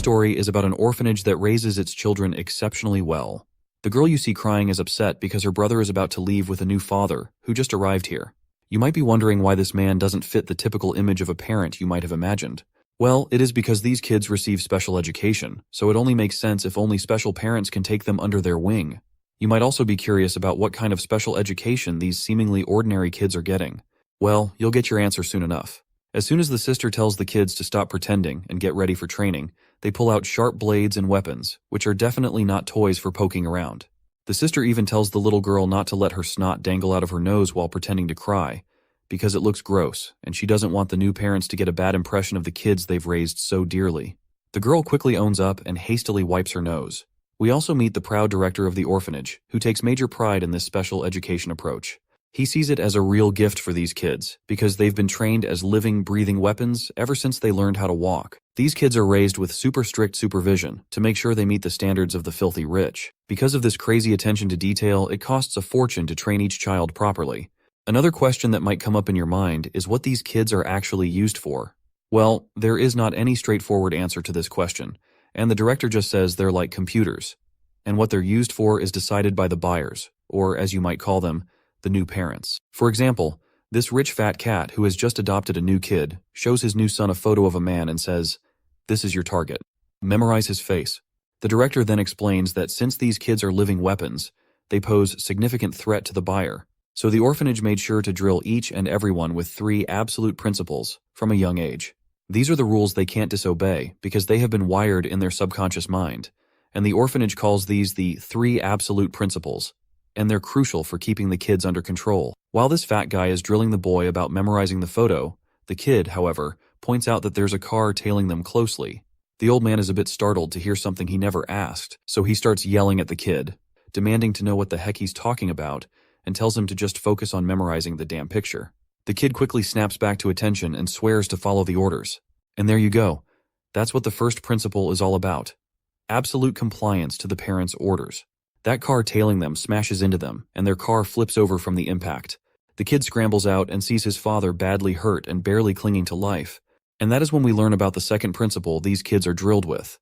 story is about an orphanage that raises its children exceptionally well. The girl you see crying is upset because her brother is about to leave with a new father who just arrived here. You might be wondering why this man doesn't fit the typical image of a parent you might have imagined. Well, it is because these kids receive special education, so it only makes sense if only special parents can take them under their wing. You might also be curious about what kind of special education these seemingly ordinary kids are getting. Well, you'll get your answer soon enough. As soon as the sister tells the kids to stop pretending and get ready for training, they pull out sharp blades and weapons, which are definitely not toys for poking around. The sister even tells the little girl not to let her snot dangle out of her nose while pretending to cry, because it looks gross, and she doesn't want the new parents to get a bad impression of the kids they've raised so dearly. The girl quickly owns up and hastily wipes her nose. We also meet the proud director of the orphanage, who takes major pride in this special education approach. He sees it as a real gift for these kids, because they've been trained as living, breathing weapons ever since they learned how to walk. These kids are raised with super strict supervision to make sure they meet the standards of the filthy rich. Because of this crazy attention to detail, it costs a fortune to train each child properly. Another question that might come up in your mind is what these kids are actually used for. Well, there is not any straightforward answer to this question, and the director just says they're like computers. And what they're used for is decided by the buyers, or as you might call them, the new parents. For example, this rich fat cat who has just adopted a new kid shows his new son a photo of a man and says, "This is your target. Memorize his face." The director then explains that since these kids are living weapons, they pose significant threat to the buyer. So the orphanage made sure to drill each and everyone with 3 absolute principles from a young age. These are the rules they can't disobey because they have been wired in their subconscious mind, and the orphanage calls these the 3 absolute principles, and they're crucial for keeping the kids under control. While this fat guy is drilling the boy about memorizing the photo, the kid, however, points out that there's a car tailing them closely. The old man is a bit startled to hear something he never asked, so he starts yelling at the kid, demanding to know what the heck he's talking about, and tells him to just focus on memorizing the damn picture. The kid quickly snaps back to attention and swears to follow the orders. And there you go. That's what the first principle is all about. Absolute compliance to the parents' orders. That car tailing them smashes into them, and their car flips over from the impact. The kid scrambles out and sees his father badly hurt and barely clinging to life. And that is when we learn about the second principle these kids are drilled with.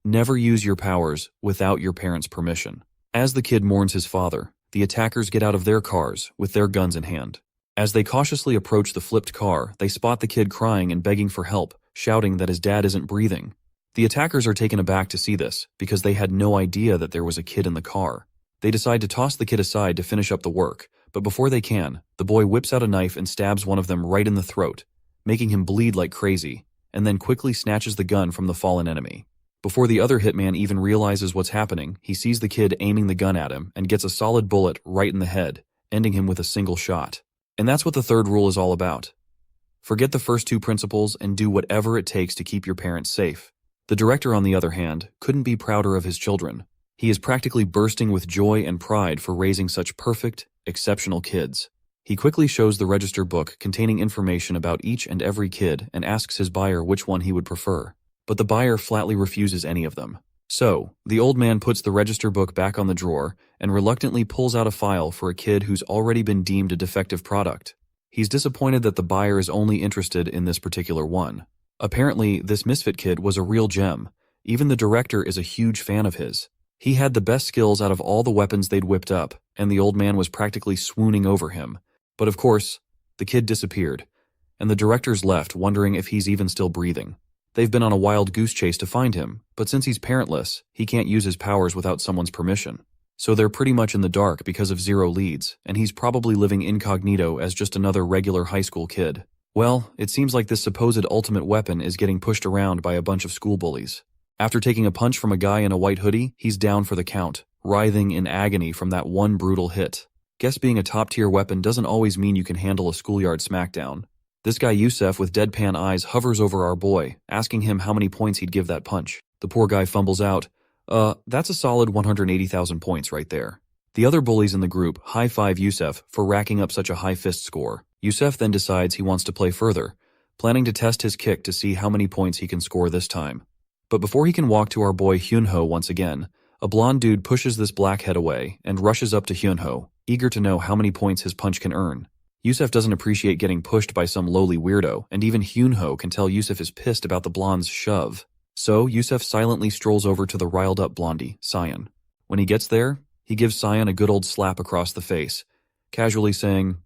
Never use your powers without your parents' permission. As the kid mourns his father, the attackers get out of their cars with their guns in hand. As they cautiously approach the flipped car, they spot the kid crying and begging for help, shouting that his dad isn't breathing. The attackers are taken aback to see this because they had no idea that there was a kid in the car. They decide to toss the kid aside to finish up the work, but before they can, the boy whips out a knife and stabs one of them right in the throat, making him bleed like crazy, and then quickly snatches the gun from the fallen enemy. Before the other hitman even realizes what's happening, he sees the kid aiming the gun at him and gets a solid bullet right in the head, ending him with a single shot. And that's what the third rule is all about. Forget the first 2 principles and do whatever it takes to keep your parents safe. The director, on the other hand, couldn't be prouder of his children. He is practically bursting with joy and pride for raising such perfect, exceptional kids. He quickly shows the register book containing information about each and every kid and asks his buyer which one he would prefer. But the buyer flatly refuses any of them. So, the old man puts the register book back on the drawer and reluctantly pulls out a file for a kid who's already been deemed a defective product. He's disappointed that the buyer is only interested in this particular one. Apparently, this misfit kid was a real gem. Even the director is a huge fan of his. He had the best skills out of all the weapons they'd whipped up, and the old man was practically swooning over him. But of course, the kid disappeared, and the director's left wondering if he's even still breathing. They've been on a wild goose chase to find him, but since he's parentless, he can't use his powers without someone's permission. So they're pretty much in the dark because of 0 leads, and he's probably living incognito as just another regular high school kid. Well, it seems like this supposed ultimate weapon is getting pushed around by a bunch of school bullies. After taking a punch from a guy in a white hoodie, he's down for the count, writhing in agony from that one brutal hit. Guess being a top-tier weapon doesn't always mean you can handle a schoolyard smackdown. This guy Yusef with deadpan eyes hovers over our boy, asking him how many points he'd give that punch. The poor guy fumbles out, that's a solid 180,000 points right there. The other bullies in the group high-five Yusef for racking up such a high fist score. Yusef then decides he wants to play further, planning to test his kick to see how many points he can score this time. But before he can walk to our boy Hyunho once again, a blonde dude pushes this blackhead away and rushes up to Hyunho, eager to know how many points his punch can earn. Yusef doesn't appreciate getting pushed by some lowly weirdo, and even Hyunho can tell Yusef is pissed about the blonde's shove. So Yusef silently strolls over to the riled-up blondie, Cyan. When he gets there, he gives Cyan a good old slap across the face, casually saying,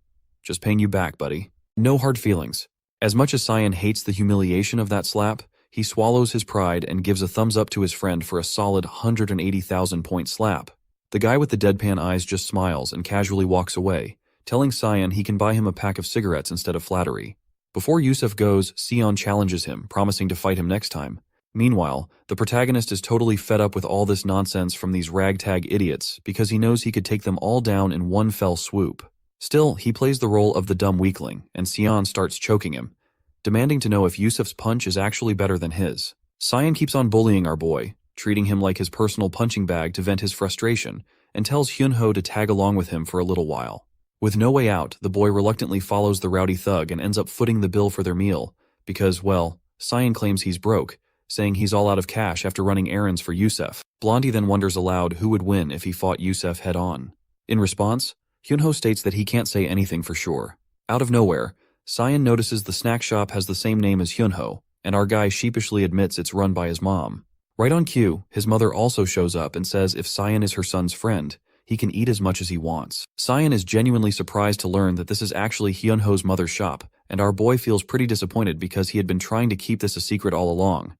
"Just paying you back, buddy." No hard feelings. As much as Cyan hates the humiliation of that slap, he swallows his pride and gives a thumbs up to his friend for a solid 180,000-point slap. The guy with the deadpan eyes just smiles and casually walks away, telling Cyan he can buy him a pack of cigarettes instead of flattery. Before Yusef goes, Sion challenges him, promising to fight him next time. Meanwhile, the protagonist is totally fed up with all this nonsense from these ragtag idiots because he knows he could take them all down in one fell swoop. Still, he plays the role of the dumb weakling, and Sion starts choking him, demanding to know if Yusef's punch is actually better than his. Cyan keeps on bullying our boy, treating him like his personal punching bag to vent his frustration, and tells Hyunho to tag along with him for a little while. With no way out, the boy reluctantly follows the rowdy thug and ends up footing the bill for their meal, because, well, Cyan claims he's broke, saying he's all out of cash after running errands for Yusef. Blondie then wonders aloud who would win if he fought Yusef head-on. In response, Hyunho states that he can't say anything for sure. Out of nowhere, Cyan notices the snack shop has the same name as Hyunho, and our guy sheepishly admits it's run by his mom. Right on cue, his mother also shows up and says if Cyan is her son's friend, he can eat as much as he wants. Cyan is genuinely surprised to learn that this is actually Hyunho's mother's shop, and our boy feels pretty disappointed because he had been trying to keep this a secret all along.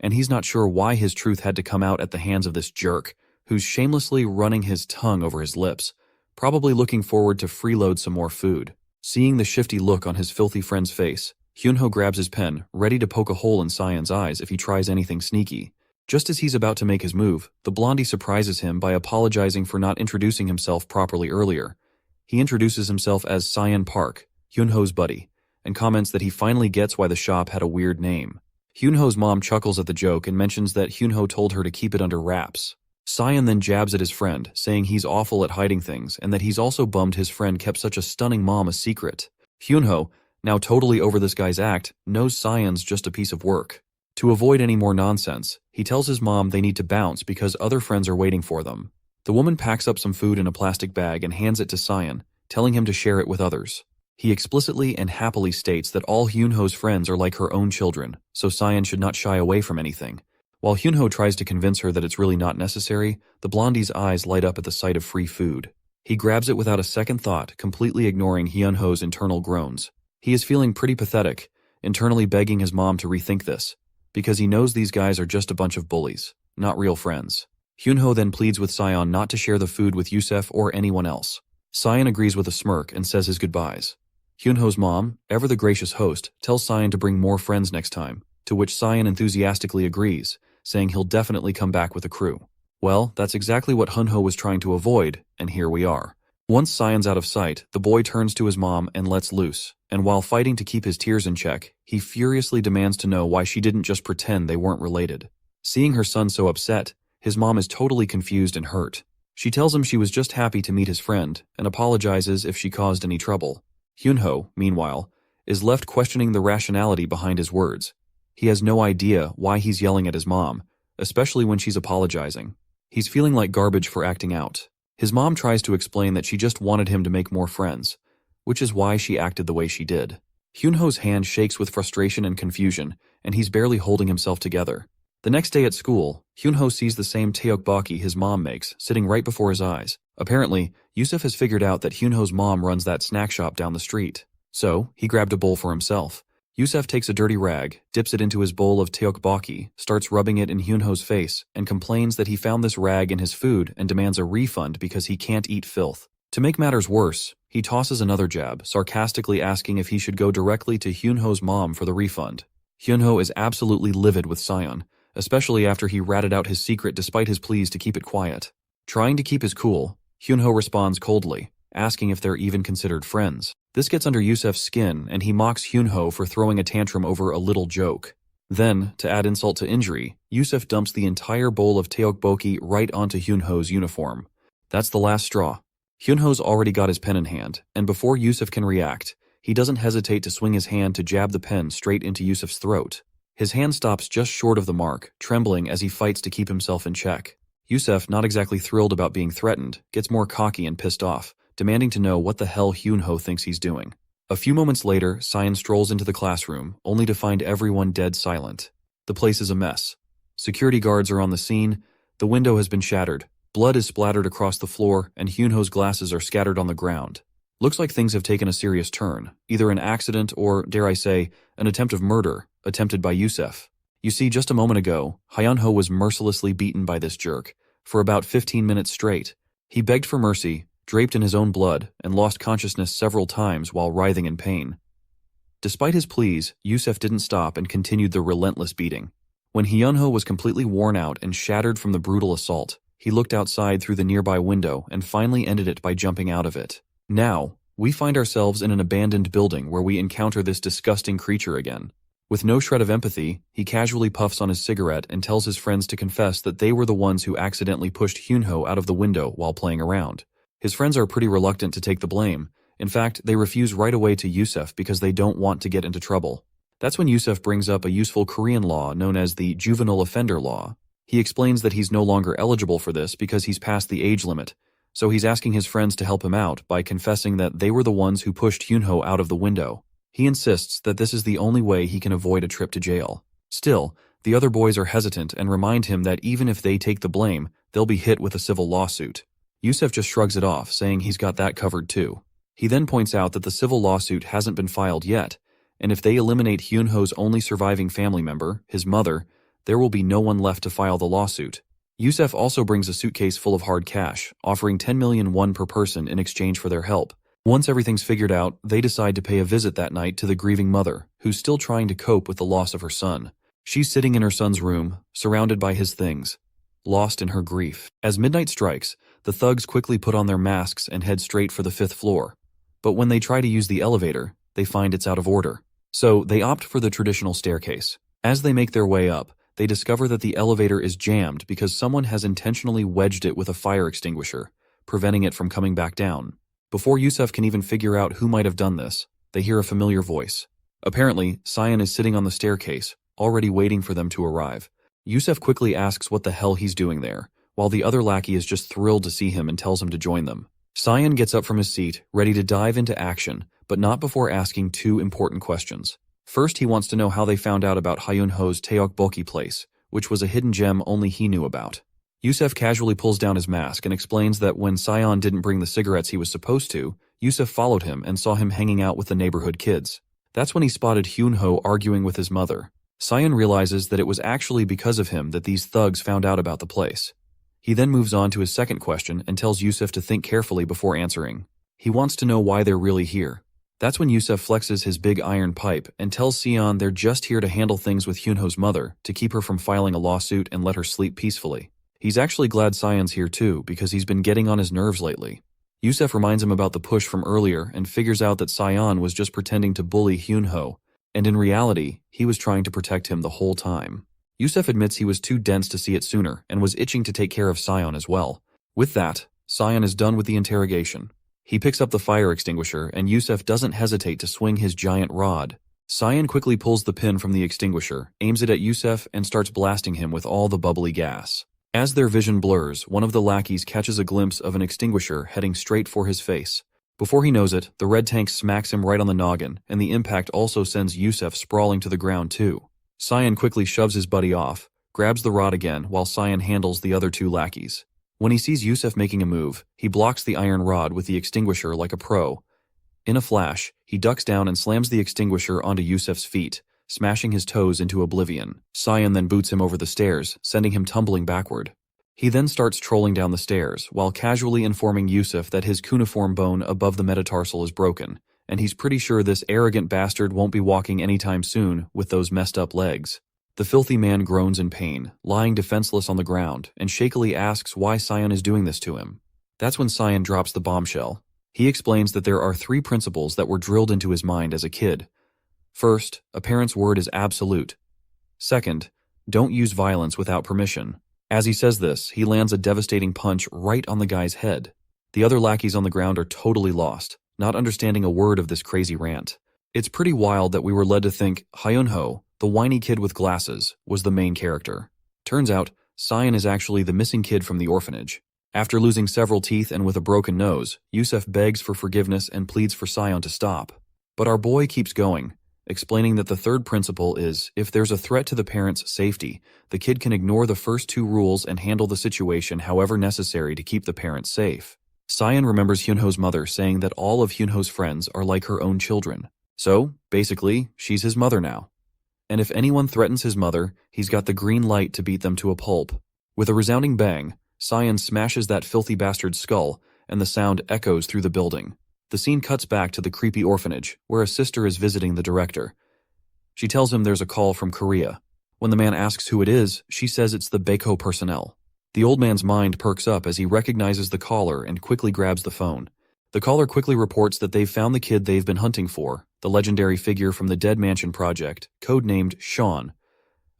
And he's not sure why his truth had to come out at the hands of this jerk, who's shamelessly running his tongue over his lips, probably looking forward to freeload some more food. Seeing the shifty look on his filthy friend's face, Hyunho grabs his pen, ready to poke a hole in Cyan's eyes if he tries anything sneaky. Just as he's about to make his move, the blondie surprises him by apologizing for not introducing himself properly earlier. He introduces himself as Cyan Park, Hyunho's buddy, and comments that he finally gets why the shop had a weird name. Hyunho's mom chuckles at the joke and mentions that Hyunho told her to keep it under wraps. Cyan then jabs at his friend, saying he's awful at hiding things and that he's also bummed his friend kept such a stunning mom a secret. Hyunho, now totally over this guy's act, knows Cyan's just a piece of work. To avoid any more nonsense, he tells his mom they need to bounce because other friends are waiting for them. The woman packs up some food in a plastic bag and hands it to Cyan, telling him to share it with others. He explicitly and happily states that all Hyunho's friends are like her own children, so Cyan should not shy away from anything. While Hyunho tries to convince her that it's really not necessary, the blondie's eyes light up at the sight of free food. He grabs it without a second thought, completely ignoring Hyunho's internal groans. He is feeling pretty pathetic, internally begging his mom to rethink this, because he knows these guys are just a bunch of bullies, not real friends. Hyunho then pleads with Cyan not to share the food with Yusef or anyone else. Cyan agrees with a smirk and says his goodbyes. Hyunho's mom, ever the gracious host, tells Cyan to bring more friends next time, to which Cyan enthusiastically agrees, saying he'll definitely come back with a crew. Well, that's exactly what Hyunho was trying to avoid, and here we are. Once Cyan's out of sight, the boy turns to his mom and lets loose, and while fighting to keep his tears in check, he furiously demands to know why she didn't just pretend they weren't related. Seeing her son so upset, his mom is totally confused and hurt. She tells him she was just happy to meet his friend, and apologizes if she caused any trouble. Hyunho, meanwhile, is left questioning the rationality behind his words. He has no idea why he's yelling at his mom, especially when she's apologizing. He's feeling like garbage for acting out. His mom tries to explain that she just wanted him to make more friends, which is why she acted the way she did. Hyunho's hand shakes with frustration and confusion, and he's barely holding himself together. The next day at school, Hyunho sees the same tteokbokki his mom makes, sitting right before his eyes. Apparently, Yusef has figured out that Hyunho's mom runs that snack shop down the street. So, he grabbed a bowl for himself. Yusef takes a dirty rag, dips it into his bowl of tteokbokki, starts rubbing it in Hyunho's face, and complains that he found this rag in his food and demands a refund because he can't eat filth. To make matters worse, he tosses another jab, sarcastically asking if he should go directly to Hyunho's mom for the refund. Hyunho is absolutely livid with Cyan, especially after he ratted out his secret despite his pleas to keep it quiet. Trying to keep his cool, Hyunho responds coldly, asking if they're even considered friends. This gets under Yusef's skin, and he mocks Hyunho for throwing a tantrum over a little joke. Then, to add insult to injury, Yusef dumps the entire bowl of tteokbokki right onto Hyunho's uniform. That's the last straw. Hyunho's already got his pen in hand, and before Yusef can react, he doesn't hesitate to swing his hand to jab the pen straight into Yusef's throat. His hand stops just short of the mark, trembling as he fights to keep himself in check. Yusef, not exactly thrilled about being threatened, gets more cocky and pissed off, demanding to know what the hell Hyunho thinks he's doing. A few moments later, Cyan strolls into the classroom, only to find everyone dead silent. The place is a mess. Security guards are on the scene. The window has been shattered. Blood is splattered across the floor, and Hyunho's glasses are scattered on the ground. Looks like things have taken a serious turn, either an accident or, dare I say, an attempt of murder, attempted by Yusef. You see, just a moment ago, Hyunho was mercilessly beaten by this jerk, for about 15 minutes straight. He begged for mercy, draped in his own blood, and lost consciousness several times while writhing in pain. Despite his pleas, Yusef didn't stop and continued the relentless beating. When Hyunho was completely worn out and shattered from the brutal assault, he looked outside through the nearby window and finally ended it by jumping out of it. Now, we find ourselves in an abandoned building where we encounter this disgusting creature again. With no shred of empathy, he casually puffs on his cigarette and tells his friends to confess that they were the ones who accidentally pushed Hyunho out of the window while playing around. His friends are pretty reluctant to take the blame. In fact, they refuse right away to Yusef because they don't want to get into trouble. That's when Yusef brings up a useful Korean law known as the juvenile offender law. He explains that he's no longer eligible for this because he's past the age limit, so he's asking his friends to help him out by confessing that they were the ones who pushed Hyunho out of the window. He insists that this is the only way he can avoid a trip to jail. Still, the other boys are hesitant and remind him that even if they take the blame, they'll be hit with a civil lawsuit. Yusef just shrugs it off, saying he's got that covered too. He then points out that the civil lawsuit hasn't been filed yet, and if they eliminate Hyunho's only surviving family member, his mother, there will be no one left to file the lawsuit. Yusef also brings a suitcase full of hard cash, offering 10 million won per person in exchange for their help. Once everything's figured out, they decide to pay a visit that night to the grieving mother, who's still trying to cope with the loss of her son. She's sitting in her son's room, surrounded by his things, lost in her grief. As midnight strikes, the thugs quickly put on their masks and head straight for the 5th floor. But when they try to use the elevator, they find it's out of order. So they opt for the traditional staircase. As they make their way up, they discover that the elevator is jammed because someone has intentionally wedged it with a fire extinguisher, preventing it from coming back down. Before Yusef can even figure out who might have done this, they hear a familiar voice. Apparently, Sion is sitting on the staircase, already waiting for them to arrive. Yusef quickly asks what the hell he's doing there, while the other lackey is just thrilled to see him and tells him to join them. Sion gets up from his seat, ready to dive into action, but not before asking 2 important questions. First, he wants to know how they found out about Hyunho's Taeokboki place, which was a hidden gem only he knew about. Yusef casually pulls down his mask and explains that when Sion didn't bring the cigarettes he was supposed to, Yusef followed him and saw him hanging out with the neighborhood kids. That's when he spotted Hyunho arguing with his mother. Sion realizes that it was actually because of him that these thugs found out about the place. He then moves on to his second question and tells Yusef to think carefully before answering. He wants to know why they're really here. That's when Yusef flexes his big iron pipe and tells Sion they're just here to handle things with Hyunho's mother, to keep her from filing a lawsuit and let her sleep peacefully. He's actually glad Sion's here too, because he's been getting on his nerves lately. Yusef reminds him about the push from earlier and figures out that Sion was just pretending to bully Hyunho, and in reality, he was trying to protect him the whole time. Yusef admits he was too dense to see it sooner and was itching to take care of Sion as well. With that, Sion is done with the interrogation. He picks up the fire extinguisher and Yusef doesn't hesitate to swing his giant rod. Sion quickly pulls the pin from the extinguisher, aims it at Yusef, and starts blasting him with all the bubbly gas. As their vision blurs, one of the lackeys catches a glimpse of an extinguisher heading straight for his face. Before he knows it, the red tank smacks him right on the noggin, and the impact also sends Yusef sprawling to the ground too. Sion quickly shoves his buddy off, grabs the rod again while Sion handles the other 2 lackeys. When he sees Yusef making a move, he blocks the iron rod with the extinguisher like a pro. In a flash, he ducks down and slams the extinguisher onto Yusef's feet, smashing his toes into oblivion. Sion then boots him over the stairs, sending him tumbling backward. He then starts trolling down the stairs, while casually informing Yusef that his cuneiform bone above the metatarsal is broken, and he's pretty sure this arrogant bastard won't be walking anytime soon with those messed up legs. The filthy man groans in pain, lying defenseless on the ground, and shakily asks why Sion is doing this to him. That's when Sion drops the bombshell. He explains that there are 3 principles that were drilled into his mind as a kid. First, a parent's word is absolute. Second, don't use violence without permission. As he says this, he lands a devastating punch right on the guy's head. The other lackeys on the ground are totally lost, not understanding a word of this crazy rant. It's pretty wild that we were led to think Hyunho, the whiny kid with glasses, was the main character. Turns out, Sion is actually the missing kid from the orphanage. After losing several teeth and with a broken nose, Yusef begs for forgiveness and pleads for Sion to stop. But our boy keeps going, explaining that the third principle is, if there's a threat to the parent's safety, the kid can ignore the first two rules and handle the situation however necessary to keep the parent safe. Sayan remembers Hyunho's mother saying that all of Hyunho's friends are like her own children. So, basically, she's his mother now. And if anyone threatens his mother, he's got the green light to beat them to a pulp. With a resounding bang, Sayan smashes that filthy bastard's skull, and the sound echoes through the building. The scene cuts back to the creepy orphanage, where a sister is visiting the director. She tells him there's a call from Korea. When the man asks who it is, she says it's the Baeko personnel. The old man's mind perks up as he recognizes the caller and quickly grabs the phone. The caller quickly reports that they've found the kid they've been hunting for, the legendary figure from the Dead Mansion project, codenamed Sean.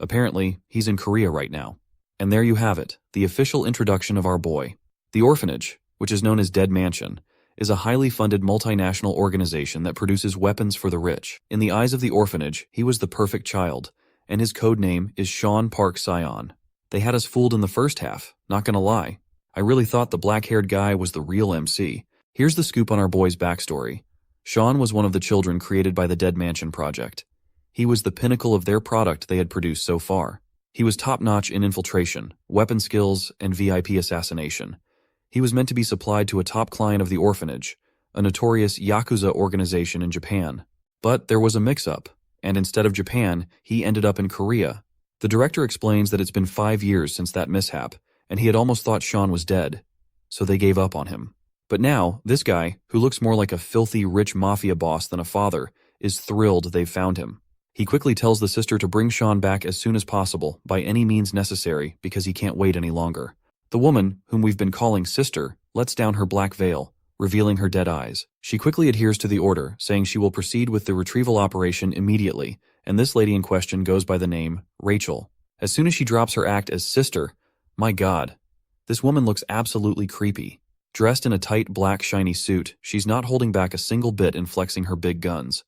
Apparently, he's in Korea right now. And there you have it, the official introduction of our boy. The Orphanage, which is known as Dead Mansion, is a highly funded multinational organization that produces weapons for the rich. In the eyes of the Orphanage, he was the perfect child, and his code name is Sean Park Sion. They had us fooled in the first half, not gonna lie. I really thought the black-haired guy was the real MC. Here's the scoop on our boy's backstory. Sean was one of the children created by the Dead Mansion project. He was the pinnacle of their product they had produced so far. He was top-notch in infiltration, weapon skills, and VIP assassination. He was meant to be supplied to a top client of the Orphanage, a notorious Yakuza organization in Japan. But there was a mix-up, and instead of Japan, he ended up in Korea. The director explains that it's been 5 years since that mishap, and he had almost thought Sean was dead, so they gave up on him. But now, this guy, who looks more like a filthy rich mafia boss than a father, is thrilled they've found him. He quickly tells the sister to bring Sean back as soon as possible, by any means necessary, because he can't wait any longer. The woman, whom we've been calling Sister, lets down her black veil, revealing her dead eyes. She quickly adheres to the order, saying she will proceed with the retrieval operation immediately, and this lady in question goes by the name Rachel. As soon as she drops her act as Sister, my god, this woman looks absolutely creepy. Dressed in a tight black shiny suit, she's not holding back a single bit in flexing her big guns.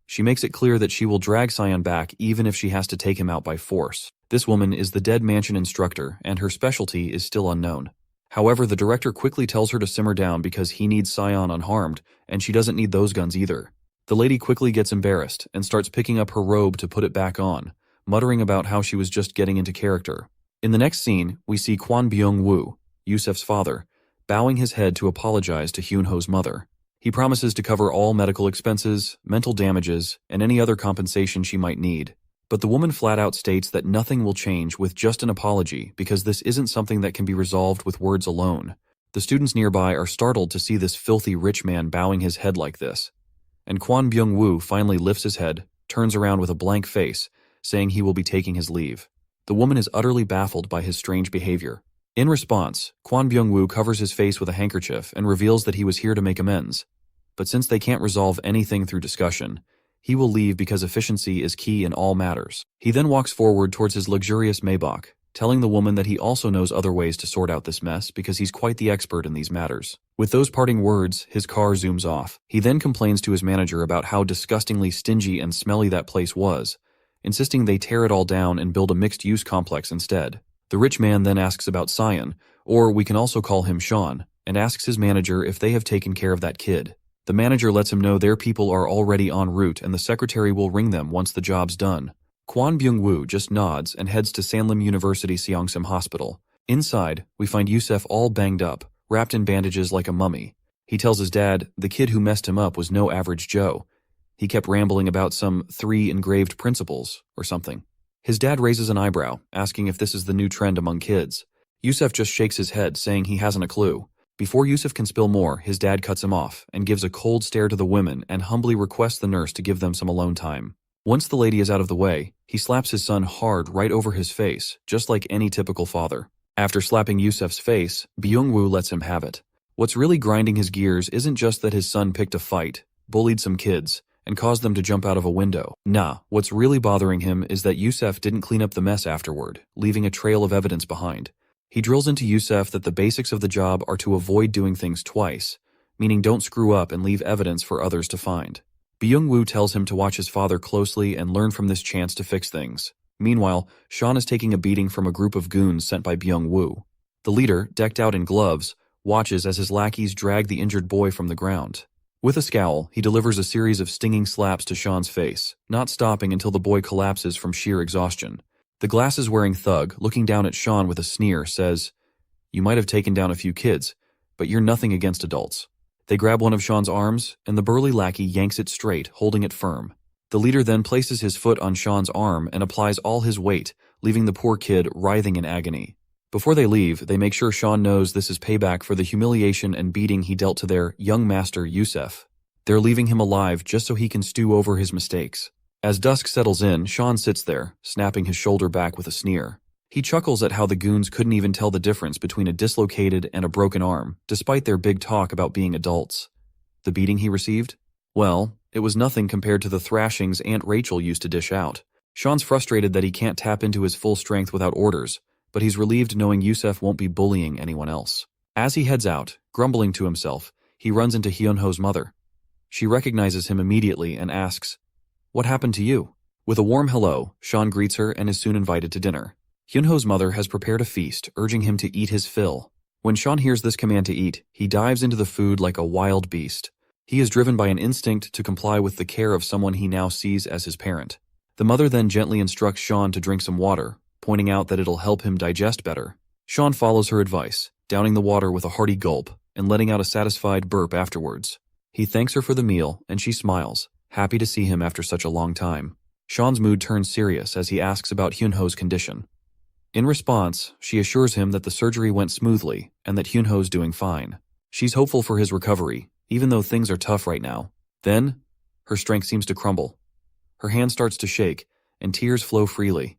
She makes it clear that she will drag Sion back even if she has to take him out by force. This woman is the Dead Mansion instructor, and her specialty is still unknown. However, the director quickly tells her to simmer down because he needs Sion unharmed, and she doesn't need those guns either. The lady quickly gets embarrassed and starts picking up her robe to put it back on, muttering about how she was just getting into character. In the next scene, we see Kwon Byung-woo, Yusef's father, bowing his head to apologize to Hyunho's mother. He promises to cover all medical expenses, mental damages, and any other compensation she might need. But the woman flat out states that nothing will change with just an apology because this isn't something that can be resolved with words alone. The students nearby are startled to see this filthy rich man bowing his head like this. And Kwon Byung-woo finally lifts his head, turns around with a blank face, saying he will be taking his leave. The woman is utterly baffled by his strange behavior. In response, Kwon Byung-woo covers his face with a handkerchief and reveals that he was here to make amends. But since they can't resolve anything through discussion, he will leave because efficiency is key in all matters. He then walks forward towards his luxurious Maybach, telling the woman that he also knows other ways to sort out this mess because he's quite the expert in these matters. With those parting words, his car zooms off. He then complains to his manager about how disgustingly stingy and smelly that place was, insisting they tear it all down and build a mixed-use complex instead. The rich man then asks about Sion, or we can also call him Sean, and asks his manager if they have taken care of that kid. The manager lets him know their people are already en route and the secretary will ring them once the job's done. Kwon Byung-woo just nods and heads to Sanlim University Seongsim Hospital. Inside, we find Yusef all banged up, wrapped in bandages like a mummy. He tells his dad the kid who messed him up was no average Joe. He kept rambling about some 3 engraved principles or something. His dad raises an eyebrow, asking if this is the new trend among kids. Yusef just shakes his head, saying he hasn't a clue. Before Yusef can spill more, his dad cuts him off and gives a cold stare to the women and humbly requests the nurse to give them some alone time. Once the lady is out of the way, he slaps his son hard right over his face, just like any typical father. After slapping Yusef's face, Byung-woo lets him have it. What's really grinding his gears isn't just that his son picked a fight, bullied some kids, and caused them to jump out of a window. Nah, what's really bothering him is that Yusef didn't clean up the mess afterward, leaving a trail of evidence behind. He drills into Yusef that the basics of the job are to avoid doing things twice, meaning don't screw up and leave evidence for others to find. Byung-woo tells him to watch his father closely and learn from this chance to fix things. Meanwhile, Sean is taking a beating from a group of goons sent by Byung-woo. The leader, decked out in gloves, watches as his lackeys drag the injured boy from the ground. With a scowl, he delivers a series of stinging slaps to Sean's face, not stopping until the boy collapses from sheer exhaustion. The glasses-wearing thug, looking down at Sean with a sneer, says, "You might have taken down a few kids, but you're nothing against adults." They grab one of Sean's arms, and the burly lackey yanks it straight, holding it firm. The leader then places his foot on Sean's arm and applies all his weight, leaving the poor kid writhing in agony. Before they leave, they make sure Sean knows this is payback for the humiliation and beating he dealt to their young master Yusef. They're leaving him alive just so he can stew over his mistakes. As dusk settles in, Sean sits there, snapping his shoulder back with a sneer. He chuckles at how the goons couldn't even tell the difference between a dislocated and a broken arm, despite their big talk about being adults. The beating he received? Well, it was nothing compared to the thrashings Aunt Rachel used to dish out. Sean's frustrated that he can't tap into his full strength without orders, but he's relieved knowing Yusef won't be bullying anyone else. As he heads out, grumbling to himself, he runs into Hyunho's mother. She recognizes him immediately and asks, "What happened to you?" With a warm hello, Sean greets her and is soon invited to dinner. Hyunho's mother has prepared a feast, urging him to eat his fill. When Sean hears this command to eat, he dives into the food like a wild beast. He is driven by an instinct to comply with the care of someone he now sees as his parent. The mother then gently instructs Sean to drink some water, pointing out that it'll help him digest better. Sean follows her advice, downing the water with a hearty gulp and letting out a satisfied burp afterwards. He thanks her for the meal, and she smiles, happy to see him after such a long time. Sean's mood turns serious as he asks about Hyunho's condition. In response, she assures him that the surgery went smoothly and that Hyunho's doing fine. She's hopeful for his recovery, even though things are tough right now. Then, her strength seems to crumble. Her hand starts to shake, and tears flow freely.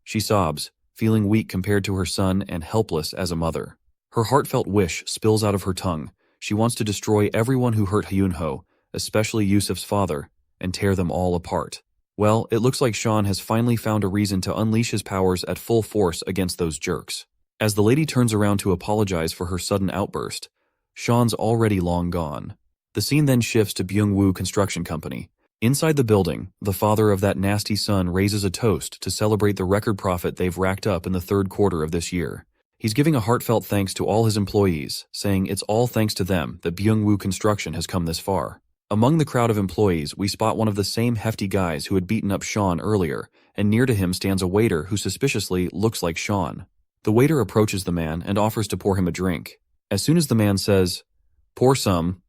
She sobs, feeling weak compared to her son and helpless as a mother. Her heartfelt wish spills out of her tongue. She wants to destroy everyone who hurt Hyunho, especially Yusef's father, and tear them all apart. Well, it looks like Sean has finally found a reason to unleash his powers at full force against those jerks. As the lady turns around to apologize for her sudden outburst, Sean's already long gone. The scene then shifts to Byung-woo Construction Company. Inside the building, the father of that nasty son raises a toast to celebrate the record profit they've racked up in the third quarter of this year. He's giving a heartfelt thanks to all his employees, saying it's all thanks to them that Byung-woo Construction has come this far. Among the crowd of employees, we spot one of the same hefty guys who had beaten up Sean earlier, and near to him stands a waiter who suspiciously looks like Sean. The waiter approaches the man and offers to pour him a drink. As soon as the man says, "Pour some,"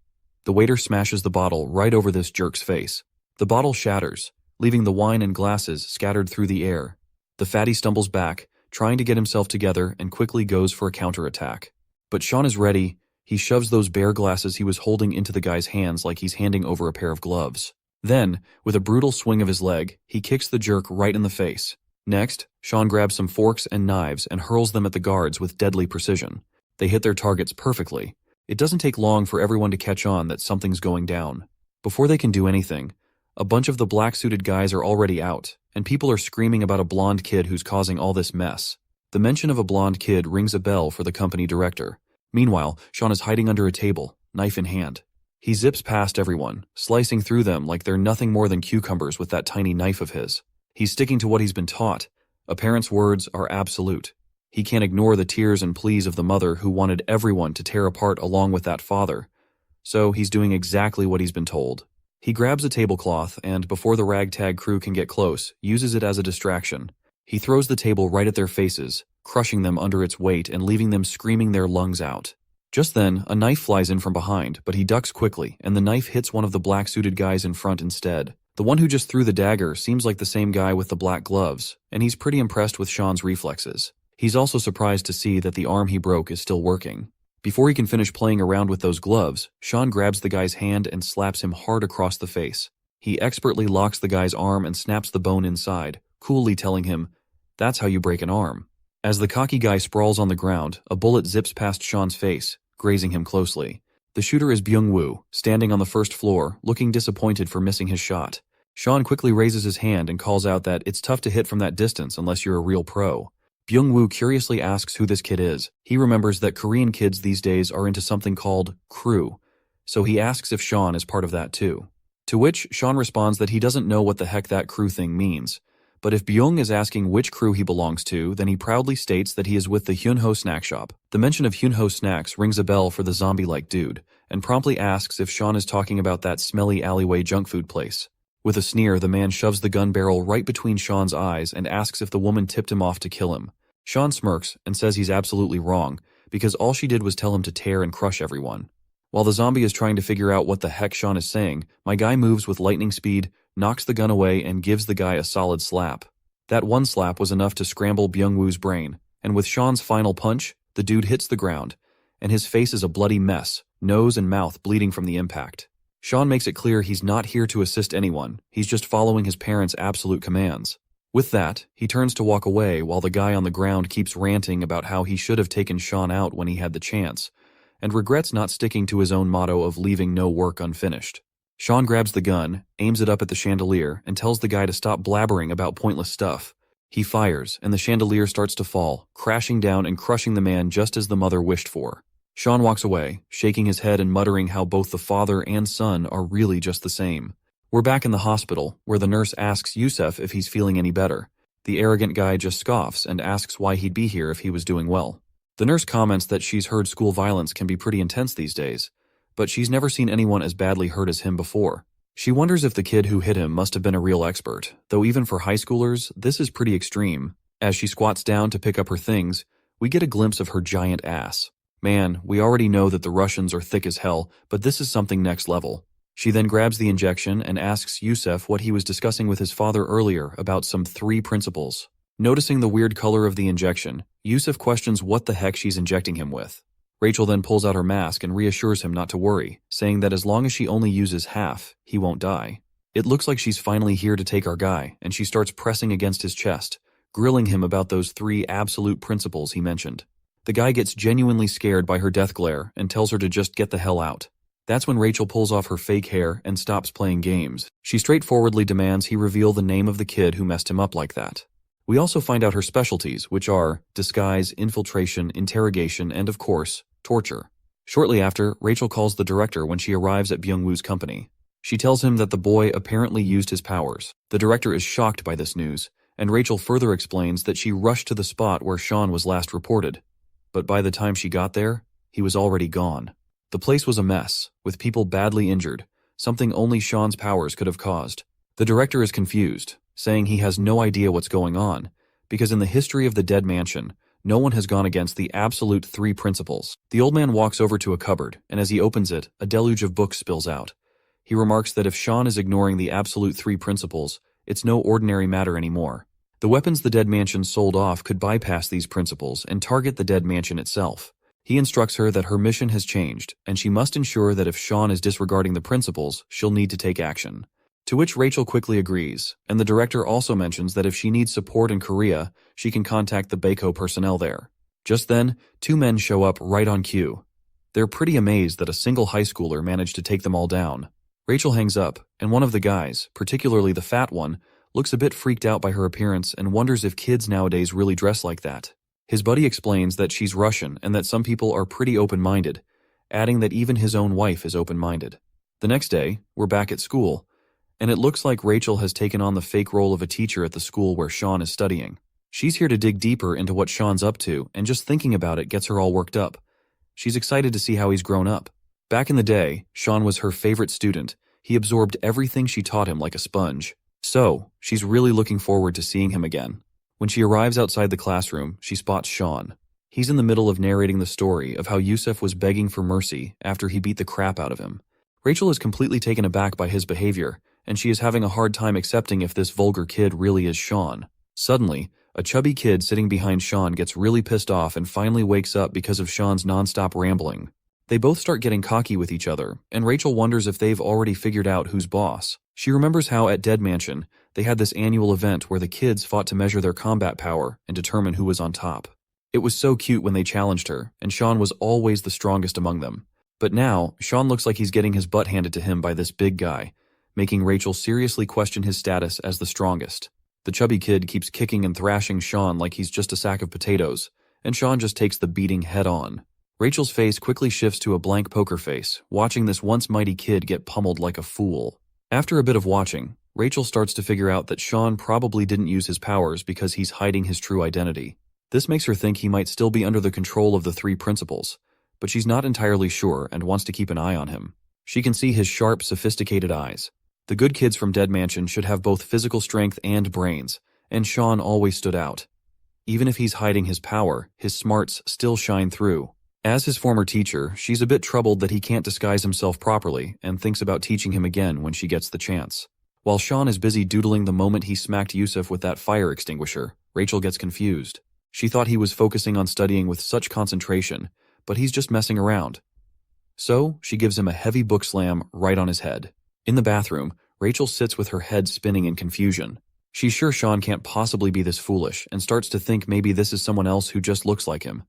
the waiter smashes the bottle right over this jerk's face. The bottle shatters, leaving the wine and glasses scattered through the air. The fatty stumbles back, trying to get himself together, and quickly goes for a counterattack. But Sean is ready. He shoves those bare glasses he was holding into the guy's hands like he's handing over a pair of gloves. Then, with a brutal swing of his leg, he kicks the jerk right in the face. Next, Sean grabs some forks and knives and hurls them at the guards with deadly precision. They hit their targets perfectly. It doesn't take long for everyone to catch on that something's going down. Before they can do anything, a bunch of the black-suited guys are already out, and people are screaming about a blonde kid who's causing all this mess. The mention of a blonde kid rings a bell for the company director. Meanwhile, Sean is hiding under a table, knife in hand. He zips past everyone, slicing through them like they're nothing more than cucumbers with that tiny knife of his. He's sticking to what he's been taught. A parent's words are absolute. He can't ignore the tears and pleas of the mother who wanted everyone to tear apart along with that father. So he's doing exactly what he's been told. He grabs a tablecloth and, before the ragtag crew can get close, uses it as a distraction. He throws the table right at their faces, crushing them under its weight and leaving them screaming their lungs out. Just then, a knife flies in from behind, but he ducks quickly, and the knife hits one of the black-suited guys in front instead. The one who just threw the dagger seems like the same guy with the black gloves, and he's pretty impressed with Sean's reflexes. He's also surprised to see that the arm he broke is still working. Before he can finish playing around with those gloves, Sean grabs the guy's hand and slaps him hard across the face. He expertly locks the guy's arm and snaps the bone inside, coolly telling him, "That's how you break an arm." As the cocky guy sprawls on the ground, a bullet zips past Sean's face, grazing him closely. The shooter is Byung-woo, standing on the first floor, looking disappointed for missing his shot. Sean quickly raises his hand and calls out that it's tough to hit from that distance unless you're a real pro. Byung-woo curiously asks who this kid is. He remembers that Korean kids these days are into something called crew, so he asks if Sean is part of that too. To which Sean responds that he doesn't know what the heck that crew thing means. But if Byung is asking which crew he belongs to, then he proudly states that he is with the Hyunho snack shop. The mention of Hyunho snacks rings a bell for the zombie-like dude, and promptly asks if Sean is talking about that smelly alleyway junk food place. With a sneer, the man shoves the gun barrel right between Sean's eyes and asks if the woman tipped him off to kill him. Sean smirks and says he's absolutely wrong, because all she did was tell him to tear and crush everyone. While the zombie is trying to figure out what the heck Sean is saying, my guy moves with lightning speed, knocks the gun away, and gives the guy a solid slap. That one slap was enough to scramble Byung-woo's brain, and with Sean's final punch, the dude hits the ground, and his face is a bloody mess, nose and mouth bleeding from the impact. Sean makes it clear he's not here to assist anyone, he's just following his parents' absolute commands. With that, he turns to walk away while the guy on the ground keeps ranting about how he should have taken Sean out when he had the chance, and regrets not sticking to his own motto of leaving no work unfinished. Sean grabs the gun, aims it up at the chandelier, and tells the guy to stop blabbering about pointless stuff. He fires, and the chandelier starts to fall, crashing down and crushing the man just as the mother wished for. Sean walks away, shaking his head and muttering how both the father and son are really just the same. We're back in the hospital, where the nurse asks Yusuf if he's feeling any better. The arrogant guy just scoffs and asks why he'd be here if he was doing well. The nurse comments that she's heard school violence can be pretty intense these days, but she's never seen anyone as badly hurt as him before. She wonders if the kid who hit him must have been a real expert, though even for high schoolers, this is pretty extreme. As she squats down to pick up her things, we get a glimpse of her giant ass. Man, we already know that the Russians are thick as hell, but this is something next level. She then grabs the injection and asks Yusuf what he was discussing with his father earlier about some 3 principles. Noticing the weird color of the injection, Yusuf questions what the heck she's injecting him with. Rachel then pulls out her mask and reassures him not to worry, saying that as long as she only uses half, he won't die. It looks like she's finally here to take our guy, and she starts pressing against his chest, grilling him about those 3 absolute principles he mentioned. The guy gets genuinely scared by her death glare and tells her to just get the hell out. That's when Rachel pulls off her fake hair and stops playing games. She straightforwardly demands he reveal the name of the kid who messed him up like that. We also find out her specialties, which are disguise, infiltration, interrogation, and of course, torture. Shortly after, Rachel calls the director when she arrives at Byung-woo's company. She tells him that the boy apparently used his powers. The director is shocked by this news, and Rachel further explains that she rushed to the spot where Sean was last reported. But by the time she got there, he was already gone. The place was a mess, with people badly injured, something only Sean's powers could have caused. The director is confused, saying he has no idea what's going on, because in the history of the Dead Mansion, no one has gone against the absolute 3 principles. The old man walks over to a cupboard, and as he opens it, a deluge of books spills out. He remarks that if Sean is ignoring the absolute 3 principles, it's no ordinary matter anymore. The weapons the Dead Mansion sold off could bypass these principles and target the Dead Mansion itself. He instructs her that her mission has changed, and she must ensure that if Sean is disregarding the principles, she'll need to take action. To which Rachel quickly agrees, and the director also mentions that if she needs support in Korea, she can contact the Baeko personnel there. Just then, 2 men show up right on cue. They're pretty amazed that a single high schooler managed to take them all down. Rachel hangs up, and one of the guys, particularly the fat one, looks a bit freaked out by her appearance and wonders if kids nowadays really dress like that. His buddy explains that she's Russian and that some people are pretty open-minded, adding that even his own wife is open-minded. The next day, we're back at school, and it looks like Rachel has taken on the fake role of a teacher at the school where Sean is studying. She's here to dig deeper into what Sean's up to, and just thinking about it gets her all worked up. She's excited to see how he's grown up. Back in the day, Sean was her favorite student. He absorbed everything she taught him like a sponge. So, she's really looking forward to seeing him again. When she arrives outside the classroom, she spots Sean. He's in the middle of narrating the story of how Yusuf was begging for mercy after he beat the crap out of him. Rachel is completely taken aback by his behavior, and she is having a hard time accepting if this vulgar kid really is Sean. Suddenly, a chubby kid sitting behind Sean gets really pissed off and finally wakes up because of Sean's nonstop rambling. They both start getting cocky with each other, and Rachel wonders if they've already figured out who's boss. She remembers how at Dead Mansion, they had this annual event where the kids fought to measure their combat power and determine who was on top. It was so cute when they challenged her, and Sean was always the strongest among them. But now, Sean looks like he's getting his butt handed to him by this big guy, making Rachel seriously question his status as the strongest. The chubby kid keeps kicking and thrashing Sean like he's just a sack of potatoes, and Sean just takes the beating head on. Rachel's face quickly shifts to a blank poker face, watching this once mighty kid get pummeled like a fool. After a bit of watching, Rachel starts to figure out that Sean probably didn't use his powers because he's hiding his true identity. This makes her think he might still be under the control of the 3 principles, but she's not entirely sure and wants to keep an eye on him. She can see his sharp, sophisticated eyes. The good kids from Dead Mansion should have both physical strength and brains, and Sean always stood out. Even if he's hiding his power, his smarts still shine through. As his former teacher, she's a bit troubled that he can't disguise himself properly and thinks about teaching him again when she gets the chance. While Sean is busy doodling the moment he smacked Yusuf with that fire extinguisher, Rachel gets confused. She thought he was focusing on studying with such concentration, but he's just messing around. So, she gives him a heavy book slam right on his head. In the bathroom, Rachel sits with her head spinning in confusion. She's sure Sean can't possibly be this foolish and starts to think maybe this is someone else who just looks like him.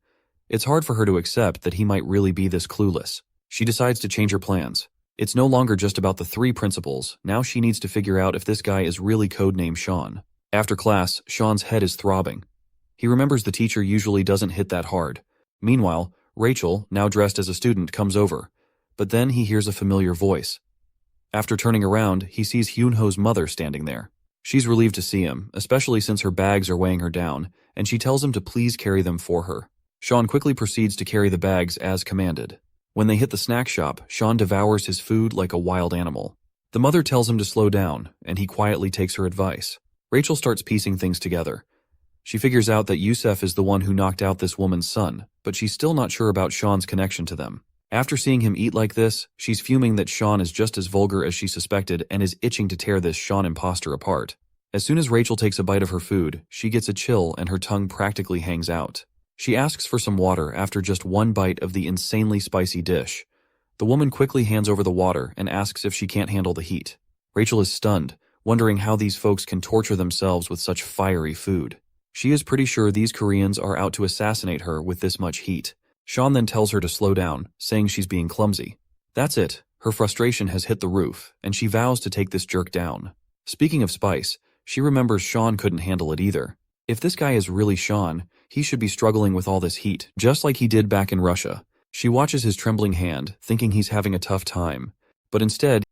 It's hard for her to accept that he might really be this clueless. She decides to change her plans. It's no longer just about the 3 principals, now she needs to figure out if this guy is really codenamed Sean. After class, Sean's head is throbbing. He remembers the teacher usually doesn't hit that hard. Meanwhile, Rachel, now dressed as a student, comes over. But then he hears a familiar voice. After turning around, he sees Hyunho's mother standing there. She's relieved to see him, especially since her bags are weighing her down, and she tells him to please carry them for her. Sean quickly proceeds to carry the bags as commanded. When they hit the snack shop, Sean devours his food like a wild animal. The mother tells him to slow down, and he quietly takes her advice. Rachel starts piecing things together. She figures out that Yusuf is the one who knocked out this woman's son, but she's still not sure about Sean's connection to them. After seeing him eat like this, she's fuming that Sean is just as vulgar as she suspected and is itching to tear this Sean imposter apart. As soon as Rachel takes a bite of her food, she gets a chill and her tongue practically hangs out. She asks for some water after just one bite of the insanely spicy dish. The woman quickly hands over the water and asks if she can't handle the heat. Rachel is stunned, wondering how these folks can torture themselves with such fiery food. She is pretty sure these Koreans are out to assassinate her with this much heat. Sean then tells her to slow down, saying she's being clumsy. That's it. Her frustration has hit the roof, and she vows to take this jerk down. Speaking of spice, she remembers Sean couldn't handle it either. If this guy is really Sean, he should be struggling with all this heat, just like he did back in Russia. She watches his trembling hand, thinking he's having a tough time. But instead,